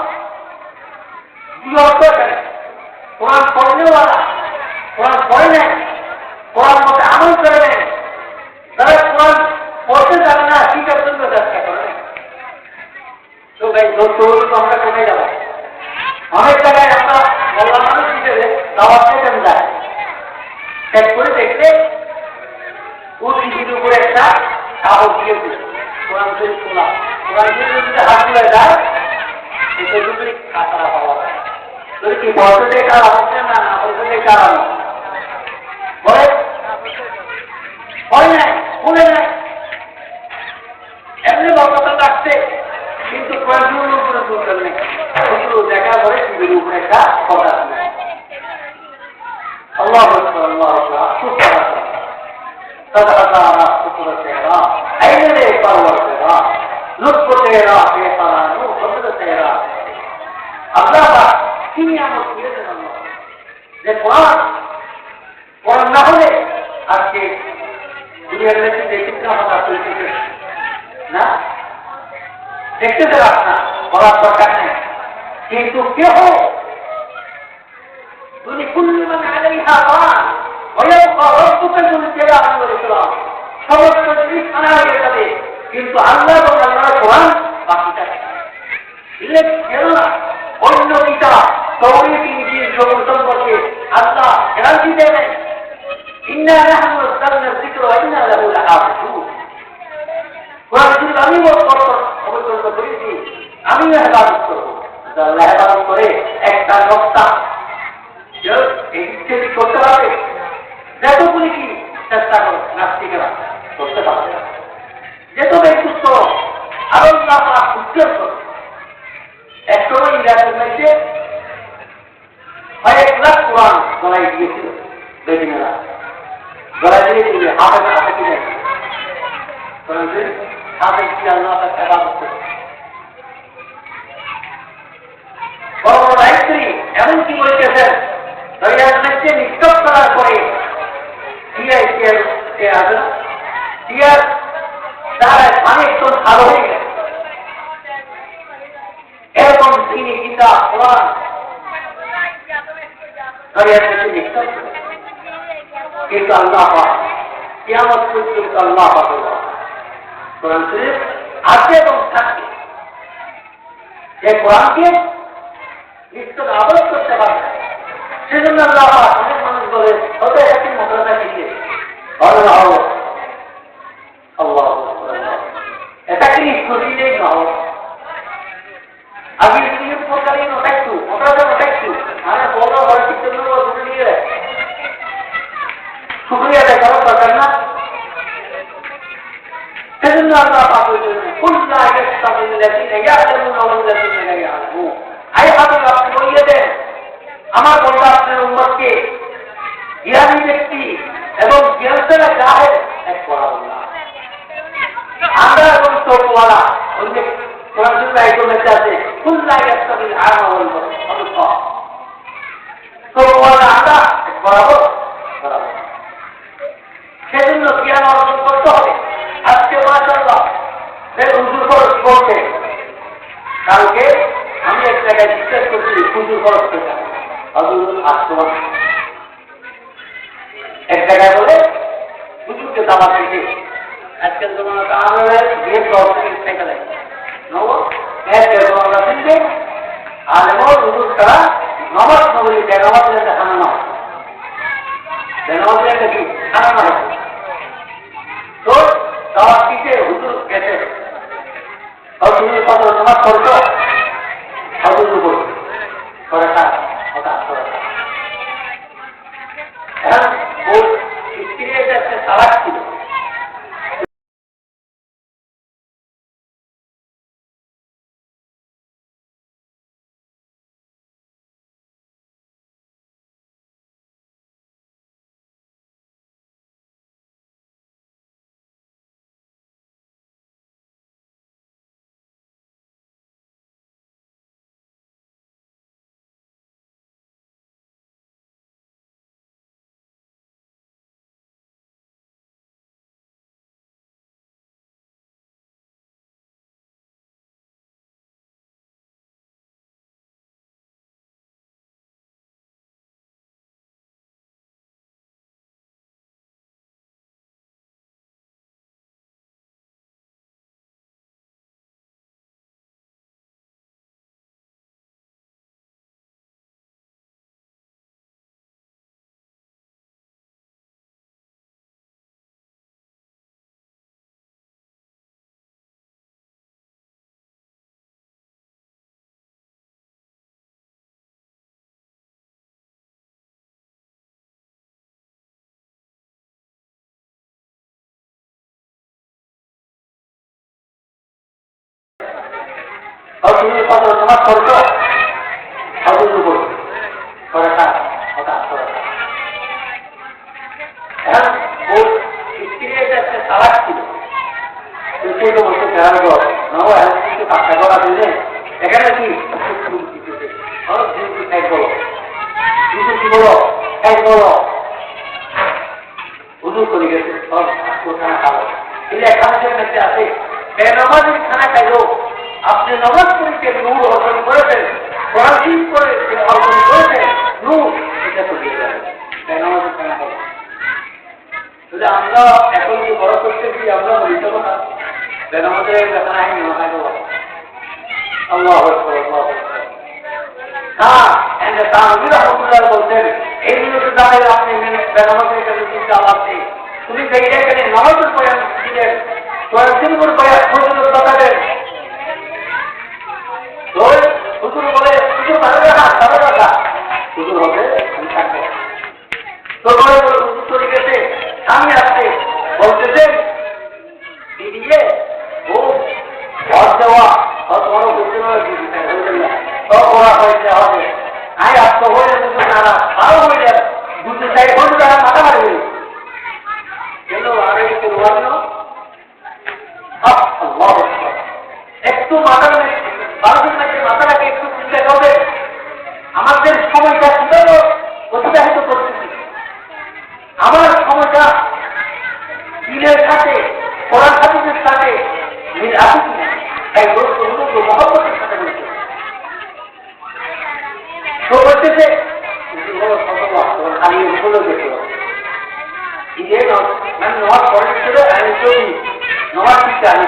বিরত করে কোরআন পড়নেওয়ালা কোরআন পড়ে নেয়, কোরআন মতে আমল করে নেয়, তারা কোরআন পড়তে জানে না শিখার জন্য চেষ্টা করে নেয়। তো ভাই আমরা কোথায় যাবো? অনেক জায়গায় আমরা বললাম মানুষ হিসেবে দাওয়াত পেতেন যায়, চেক করে দেখলে টিভির উপরে একটা কাগজ দিয়েছে কোরআন শরীফ খোলা, কোরআন শরীফ যদি হাত তুলে যায় এটা যদি কাতারা পাওয়া যায়। যদি কি বছরে কারা হচ্ছে না না বছরে কারা বলে হয় নাই বলে নাই এমনি বক্তা রাখছে, কিন্তু কোরআনের উপরে বলতেন না, দেখা করে টিভির উপরে একটা কথা আল্লাহ सदहज़ारा शुक्र तेरा ऐ मेरे परवरदिगा लुत्फ तेरा बेकरार फज़ल तेरा अल्लाह কি নিয়ামত দিয়েছেন আল্লাহ যে কোরআন না হলে আজকে দুনিয়ার মধ্যে দেখতে আমরা চলতেছে না দেখতে দেওয়া না বলার দরকার নেই কিন্তু কেহ তুমি কুল্লু মান আলাইহা ফান ওয়ায়াবকা রাব্বুকা যুল জালালি ওয়াল ইকরাম সমস্ত জিনিস ফানা হয়ে যাবে কিন্তু আল্লাহ এবং আল্লাহর কোরআন বাকি থাকে ইলে কেননা অন্য কিতাব তৌরাত ইনজিল জবুর সম্পর্কে আল্লাহ গ্যারান্টি দেন ইন্না নাহনু নাযালনা যিকরা ওয়া ইন্না লাহু লাহাফিজুন কোরআন যদি আমি অবতরণ করেছি আমি ইবাদত করব আল্লাহ ইবাদত করে একটা নকশা এই ইত্যাদি করতে পারবে যতগুলি কি চেষ্টা করো নাস্তিকেরা করতে পারবে যেত ব্যক্তি করো আল্লাহ পাক উজ্জ্বল করো একসময় ইরাকের মধ্যে 1 লাখ কোরআন গলায় দিয়েছিল বেদিনেরা গলায় দিয়ে হাতে কিনে হাতে কি আল্লাহ তার ইবাদত করে বড় বড় রাইত্রী এমন কি বলতেছেন দরিয়ার মধ্যে নিক্ষেপ করার পরে টিয়ার তার পানি একদম ভালো হয়ে গেছে এরকম তিনি কিতাব কোরআন দরিয়ার মধ্যে নিক্ষেপ করে কিন্তু আল্লাহ পাক কিয়ামত পর্যন্ত আল্লাহ পাক কোরআন শরীফ আছে এবং থাকবে যে কোরআনকে নিশ্চয় আবাদ করতে পারবে সেজন্য আল্লাহ পাক অনেক মানুষ বলে হতে একটি মাদ্রাসা শিখে আল্লাহ আল্লাহ এটা কি খুশিলেই না হোক আগে তিনি প্রকারই নটাইছু মাদ্রাসা নটাইছু আর বড় হয় শিখতে দিয়ে শুকরিয়া আদায় করার দরকার না সেজন্য আল্লাহ পাক বলেছেন কুল্লা ইয়াস্তাবিল্লাযিনা ইয়া'লামুনা ওয়াল্লাযিনা লা ইয়া'লামুন আই হাবিব আপনি বলিয়ে দেন আমার বন্ধু আপনার উম্মতকে জ্ঞানী ব্যক্তি এবং জ্ঞানতারা জাহেল এক করা আল্লাহ আমরা এবং চোখওয়ালা অন্য কোরআন শরীফে আয়াতের মধ্যে আছে কুল্লা ইয়াস্তাবিল আ'মা ওয়াল বাসীর চোখওয়ালা আমরা এক বরাবর সেজন্য জ্ঞান অর্জন করতে হবে আজকে মাশাআল্লাহ হুজুর খরচ করছে কালকে আমি এক জায়গায় জিজ্ঞেস করছি হুজুর খরচ করতে হুজুর আসমান এক জায়গায় বলে হুজুরকে দাওয়াত দিতে আজকাল জমানাতে আমাদের বিয়ে দর্শকের থেকে দেয় নব এক জমানা দিতে আর এমন হুজুর তারা নামাজ নবী বেনামাজ লেখা খানা না বেনামাজ লেখা কি খানা না তো দাওয়াত দিতে হুজুর গেছে আর তুমি কত নামাজ পড়ছো হুজুর উপর করাটা কথা করাটা এখন ওর স্ত্রীর একটা সালাদ ছিল और तुम्हें कत नमाज पढ़ছো হুজুর উপর করাটা কথা করাটা এখন ওর স্ত্রী উজু করে গেছে সব খানা খাবো। এই খানার মধ্যে আছে বেনামাজের খানা খাইলেও আপনি নামাজ পড়িতে নূর অর্জন করেছেন, পড়াশিন করে অর্জন করেছেন নূর, এটা তো দিয়ে যাবে বেনামাজের খানা খাবো। যদি আমরা এখন যে বড় করতেছি আমরা বলিত কথা বেনামাজের খানা আমি না খাইব আল্লাহ বলছেন এই নিয়তে দাঁড়িয়ে আপনি বেনামাজের কাছে চিন্তা লাগছে তুমি এখানে নামাজের বয়ান ছিলেন করে বয়ান হুজুর দেখাবেন হুজুর বলে হুজুর ভালো রাখা হুজুর হবে আমি থাকবো তো হুজুর চলে গেছে সামনে আসছে বলতেছেন দিদিয়ে ও ঘর দেওয়া বড় বুঝতে ওরা হয়েছে হবে আই আত্ম হয়ে দুটো নানা আরো হইলে দুটো চাই বন্ধু তারা মাথা মারবে কেন আর একটু একটু মাথা বারোজন নাকি মাথাটাকে একটু চিন্তা করবে আমাদের সময়টা কিভাবে অতিবাহিত করতেছি, আমার সময়টা দিনের সাথে কোরআন হাদিসের সাথে মিল আছে কিনা, তাই মহব্বতের সাথে বলছে তো বলতেছে আমি ভুলে গেছিল ইয়ে মানে নমাজ পড়ে ছিল আমি তো নমাজ শিখতে আনি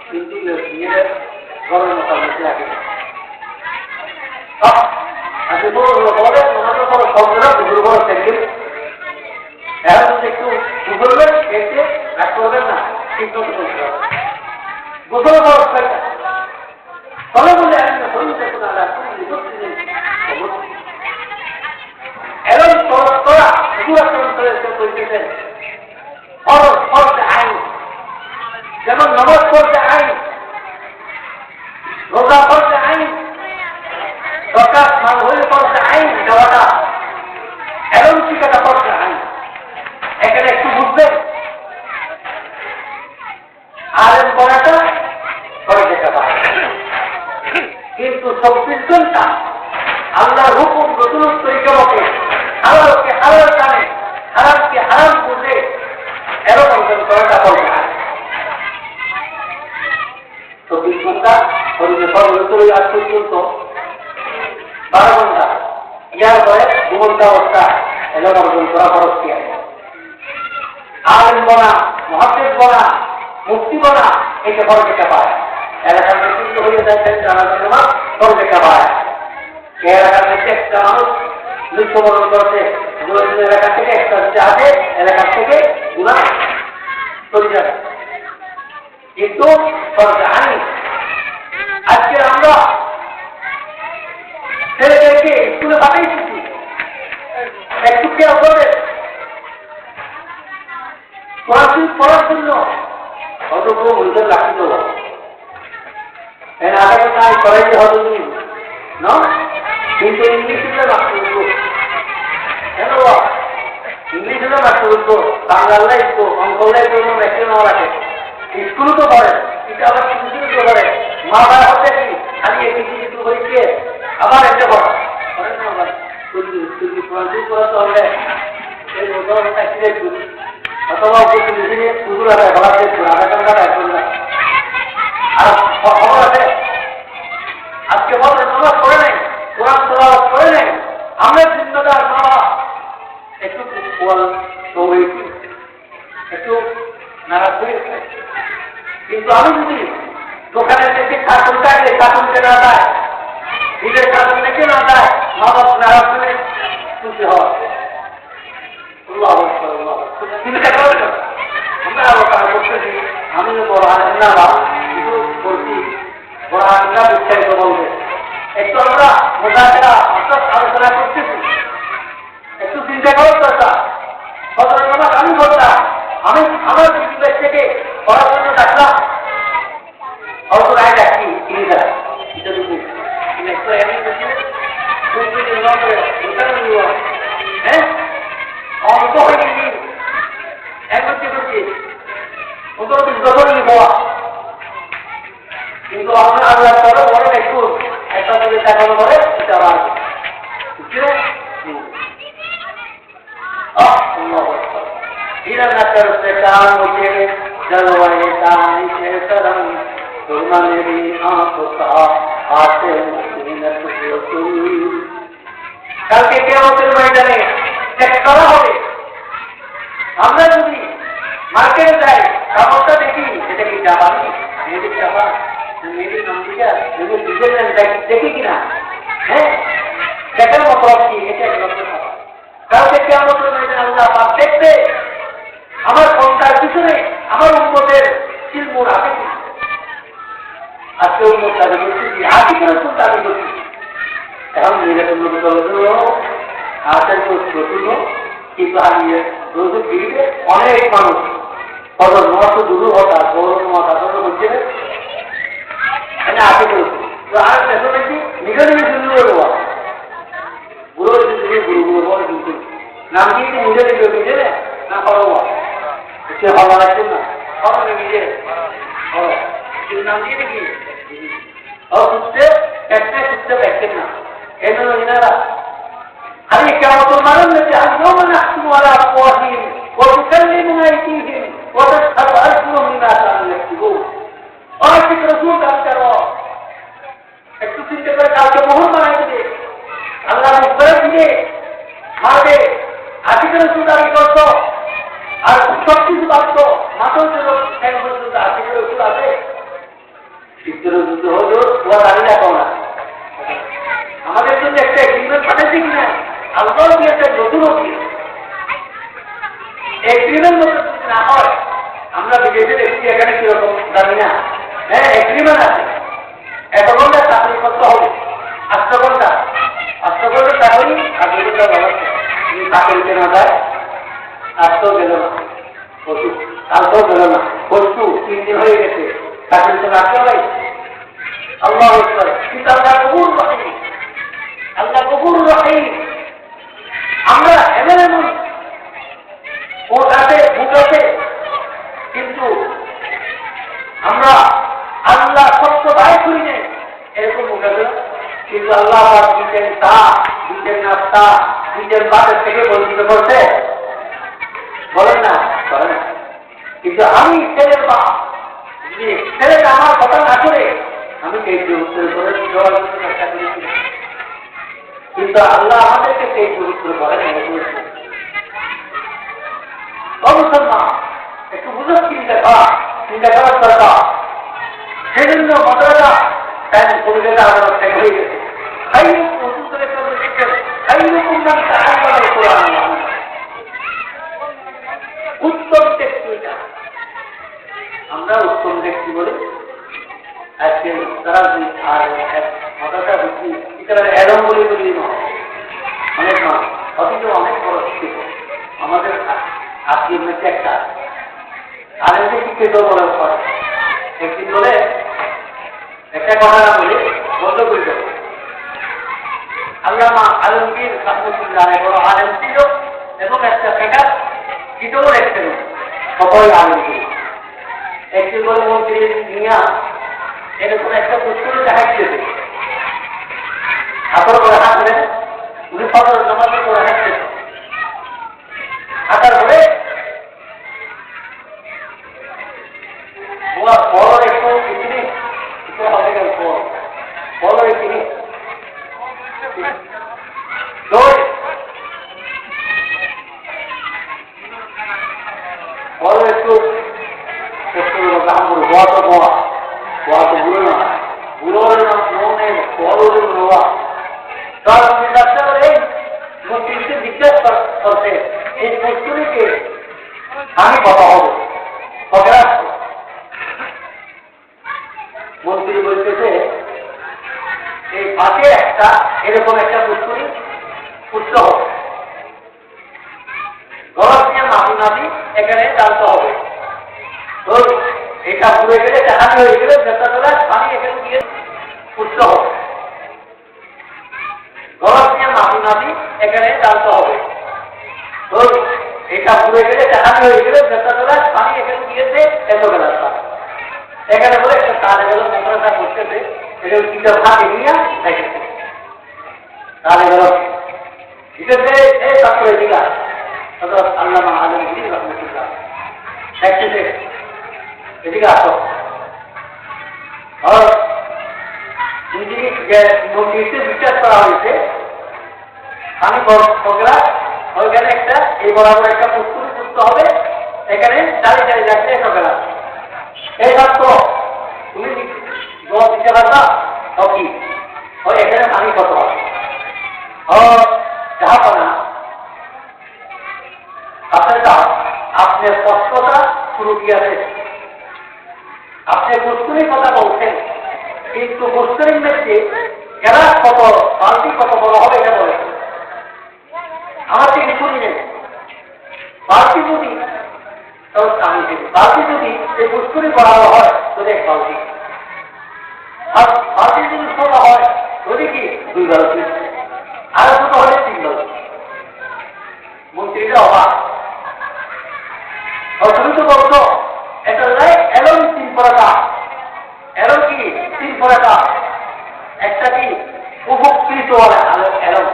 কিন্তু নিজের গরমের মতো বেশি লাগে আপনি বলে নমাজের পর শব্দটা বুঝুর বড় থেকে এখন একটু বুঝবেন এসে রাগ করবেন না ঠিক মতো চলতে হবে গোসলের বড় তবে বলে আমি হলুদ এখন এরকম তোরা করতেছেন আইন যেমন নমাজ পড়তে আইন, রোজা পড়তে আইন, সরকার মাল হয়ে পড়তে আইন দেওয়াটা এরকম শিক্ষাটা পড়তে আইন। এখানে একটু বুঝবেন আলেম পড়াটা করে যেতে পারে কিন্তু চব্বিশ ঘন্টা আল্লাহর হুকুম রসুল তরিকা মতে হালালকে হালাল জানে হারামকে হারাম বুঝে এরকম অর্জন করাটা বলে না। চব্বিশ ঘন্টা রসুল আজ পর্যন্ত 12 ঘন্টা ইয়ার পরে ঘুমন্ত অবস্থা এরকম অর্জন করা খরচ কি আছে। আলেম বনা মহাদেব বনা মুক্তি বনা একে বড় যেতে পারে এলাকার নেতৃত্ব হয়ে যাচ্ছেন জানার জন্য বড় যেতে পারে এলাকার মধ্যে একটা মানুষ মৃত্যুবরণ করছে এলাকা থেকে একটা আছে এলাকার থেকে গুণা চলে যাবে কিন্তু জানি আজকে আমরা ছেলেদেরকে স্কুলে পাঠিয়েছি একটু কেউ করবে পড়ার জন্য অতটুকু মূল্য রাখি দেবো এর আগে তাই করাইতে হবে তুমি না কিন্তু ইংলিশে রাখতে বলবো কেন ইংলিশে রাখতে বলবো বাংলা লাগতো অঙ্ক লাগতো ম্যাথে নেওয়া রাখে স্কুলও তো পড়ে কিন্তু আবার টিউশনও তো করে মা বাবা হচ্ছে কি খালি এদিকে কিছু হয়েছে আবার একটা পড়া পড়ে না আবার পড়াশোনা করাতে হলে এই মোটামুটি অ্যাক্সিডেন্ট করি অথবা পুকুর আছে বলা আধা ঘন্টা এক ঘন্টা আর খবর আছে আজকে বছর নামাজ পড়ে নাই কোরআন তেলাওয়াত করে নাই আমরা জিন্দাদার বাবা একটু একটু নারাজ হয়ে কিন্তু আমি যদি দোকানে থেকে খাতুন চাইলে খাতুনকে না দেয় নিজের খাতুন থেকে না দেয় মা বাবা নারাজ হলে খুশি হয় চিন্তা করবে আমরা আলোচনা করতেছি আমি বড় আলোচনা কিছু করছি বড় আলোচনা বিস্তারিত বলবে একটু আমরা মোজাকেরা অর্থাৎ আলোচনা করতেছি একটু চিন্তা করার দরকার সতর্কতা আমি করতাম আমি আমার বিদ্যালয় থেকে পড়াশোনা ডাকলাম অল্প রায় ডাকি ইংরেজরা হ্যাঁ অল্প হয়ে গেছি এক করছি ওদের দখলই হওয়া কিন্তু আমরা আল্লাহ করে বলেন একটু একটা দিকে দেখানো করে এটা আবার বুঝছি मेरा न करते काम मुझे जलवाए दानी के तरंग तुम मेरी आंखों का आते मदीनत रसूल কালকে কিয়ামতের ময়দানে চেক করা হবে আমরা যদি মার্কেটে যাই কাপড়টা দেখি এটা কি জাপানি মেয়েদের জাপান মেয়েদের নন্দিকা মেয়েদের সুইজারল্যান্ড দেখি কিনা হ্যাঁ দেখার মতো কি এটা কালকে কিয়ামতের ময়দানে আল্লাহ পাক দেখবে আমার সন্তার পিছনে আমার উম্মতের শিলমোর আছে কি আজকে উম্মত দাবি করছি আজকে করে কোন দাবি করছি এখন নির্বাচন করলো আচার করছিল কিন্তু হারিয়ে রোজ ফিরিতে অনেক মানুষ কত নশো দুটো হতা গৌরব মাথা বলছে আগে করেছে তো আর পেছনে কি নিজে নিজে শুরু করবো বুড়ো বুড়ো বুড়ো বল কিন্তু নাম কিন্তু নিজে নিজে নিজে না করবো সে ভালো লাগছে না হবে নিজে নাম দিয়ে দেখি সুস্থে একটা সুস্থে দেখছেন না এজন্য ইনারা আরে কিয়ামতের মানন্যতে আল্লাহু নাহসুমু আলা আফওয়াহিহিম ওয়া তুকাল্লিমুনা আইদিহিম ওয়া তাশহাদু আরজুলুহুম বিমা কানু ইয়াকসিবুন আশিক রাসূল কাজ করো একটু চিন্তা করে কালকে মোহর বানাই দিবে আল্লাহ মুখে দিবে মারবে আশিক রাসূল দাবি করতো আর সব কিছু বাঁচতো মাত্র জন্য এক পর্যন্ত আশিক রাসূল আছে চিত্র যুদ্ধ হলো ও দাঁড়িয়ে রাখো না আমাদের জন্য একটা এগ্রিমেন্ট পাঠাচ্ছে কিনা আল্লাহ দিয়েছে নতুন এগ্রিমেন্ট মতো যদি না হয় আমরা বিদেশে দেখছি এখানে কিরকম জানি না হ্যাঁ এগ্রিমেন্ট আছে এত ঘন্টা চাকরি করতে হবে 8 ঘন্টা চাকরি আর 2 ঘন্টা ব্যবস্থা যদি চাকরিতে না যায় আজকেও গেল না কালকেও গেল না পরশু 3 দিন হয়ে গেছে চাকরিতে রাখতে হয় আল্লাহ কিন্তু আল্লাহ কবুল রাখেনি আল্লাহ কবুল রাখেনি আমরা এমন ওর কাছে বুক আছে কিন্তু আমরা আল্লাহ সত্য দায় করি নেই এরকম মুখ আছে কিন্তু আল্লাহ আবার দিতেন তা দিতেন নাস্তা দিতেন বাদের থেকে বঞ্চিত করছে বলেন না কিন্তু আমি ছেলের মা ছেলেটা আমার কথা না করে আমি সেই উত্তর করে দেওয়ার জন্য চেষ্টা করেছি কিন্তু আল্লাহ আমাদেরকে সেই উত্তর করেন মুসলমান একটু বুঝো চিন্তা করার দরকার সেজন্য মতটা তাই পরিবেশে আদালত থেকে হয়ে গেছে উত্তম ব্যক্তিটা আমরা উত্তম ব্যক্তি বলি আজকে তারা মাথাটা বুঝি তারা এরম বলে বলি অনেক মানুষ অথচ অনেক বড় শিক্ষিত আমাদের আত্মীয় মধ্যে একটা আরেকটা শিক্ষিত বলে একদিন বলে একটা কথা না বলে বন্ধ করে দেব আল্লামা আলমগীর রহমতুল্লাহ বড় আলেম ছিল এবং একটা ফেকার কিটোর একটা সকল আলমগীর একদিন বলে মন্ত্রী নিয়া এরকম একটা পুষ্করে দেখাচ্ছে হাতর করে হাঁটলেন উনি ফজর নামাজে করে হাঁটছেন হাঁটার পরে বড় একটু কিনে হবে গেল বড় কিনে বড় একটু গোয়া তো গোয়া গোয়া তো বুড়ো না বুড়োর মনে বড় গোয়া তার এই মন্ত্রীকে জিজ্ঞাসা করছে এই পুষ্করিকে আমি কথা হবো কবে আসবো মন্ত্রী বলতেছে এই পাশে একটা এরকম একটা পুষ্করি পুষ্ট হবে গরম নিয়ে মাফি মাফি এখানে জানতে হবে তো এটা পুড়ে গেলে জাহাজ হয়ে গেলে নেতাতলা পানি এখানে গিয়ে পুষ্ট হবে গরম নিয়ে মাফি মাফি এখানে জানতে হবে তো এটা পুড়ে গেলে জাহাজ হয়ে গেলে নেতাতলা পানি এখানে গিয়েছে এত বেলা এখানে বলে একটা তালে গেল মোটরটা করতেছে এটা তিনটা ভাগ নিয়ে দেখেছে তালে গেল ঠিক আছে এই ছাত্র এদিকা আল্লামা আলমগীর রহমতুল্লাহ এদিকে আসো। আর মন্দিরতে বিশ্বাস করা হয়েছে আমি বগরা ওইখানে একটা এই বরাবর একটা পুষ্কুরি করতে হবে, এখানে দাঁড়িয়ে দাঁড়িয়ে যাচ্ছে সকালে এই মাত্র তুমি জল দিতে পারবা কি ওই এখানে পানি কত হবে যাহা পানা আপনার কষ্টটা শুরু গিয়েছে, আপনি পুষ্কুরির কথা বলছেন কিন্তু পুষ্কুরির মধ্যে এরা কত বালতি কত বড় হবে এটা বলে আমার থেকে শুনি নেই বালতি যদি বালতি যদি এই পুষ্কুরি বড়ানো হয় যদি এক বালতি, আর বালতি যদি ছোট হয় যদি কি 2 বালতি, আর ছোট হলে 3 বালতি। মন্ত্রীরা অবাক, তুমি তো বলছো এটা এলম 3 পরাটা, এলম কি 3 পরাটা, একটা কি উপকৃত এলম,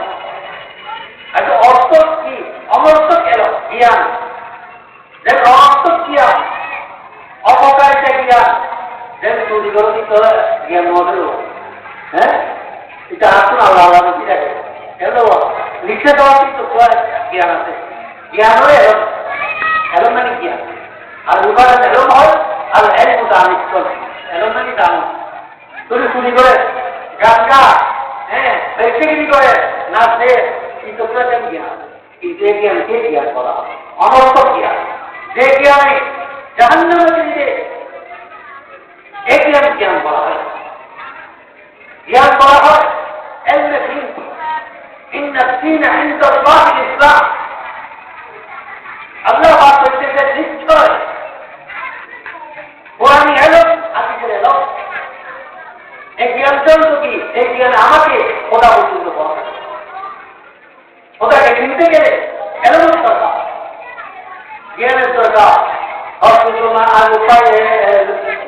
একটা অর্থ কি অনর্থক এলম জ্ঞান, দেন অনর্থক জ্ঞান অপকারিতা জ্ঞান, দেন সুবিগত জ্ঞান মডেল। হ্যাঁ এটা আসুন আল্লাহ আল্লাহ কি দেখে এলো লিখে দেওয়া কিন্তু জ্ঞান আছে, জ্ঞান হয়ে এলম, এলম মানে জ্ঞান, আর উপায় এলম হয় আর এলম দানিত এলম মানে দান তুমি চুরি করে গান গা, হ্যাঁ বেশি করে নাচে কিন্তু জ্ঞান কিন্তু এই জ্ঞানকে জ্ঞান করা হয় অনর্থক জ্ঞান, যে জ্ঞানে জাহান্নামে দিতে এই জ্ঞান জ্ঞান করা হয়, জ্ঞান করা হয় এলমে দিন ইন্না দ্বীনা ইনদাল্লাহিল ইসলাম। আল্লাহ পাক বলতেছে নিশ্চয় কোরআনি এলম হাদিসের এলম, এই জ্ঞানটা কি এই জ্ঞান আমাকে ওটা পর্যন্ত করা ওটাকে চিনতে গেলে এলমের দরকার, জ্ঞানের দরকার। অসুতমা আর উপায়ে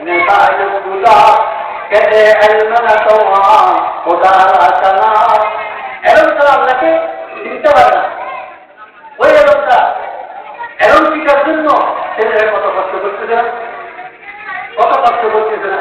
নেতা পূজা কেটে এলমনা তোমা ওটার আসানা, এলম ছাড়া আপনাকে চিনতে পারে না। ওই এলমটা এলম শিখার জন্য ছেলেরা কত কষ্ট করতেছে না, কত কষ্ট করতেছে না,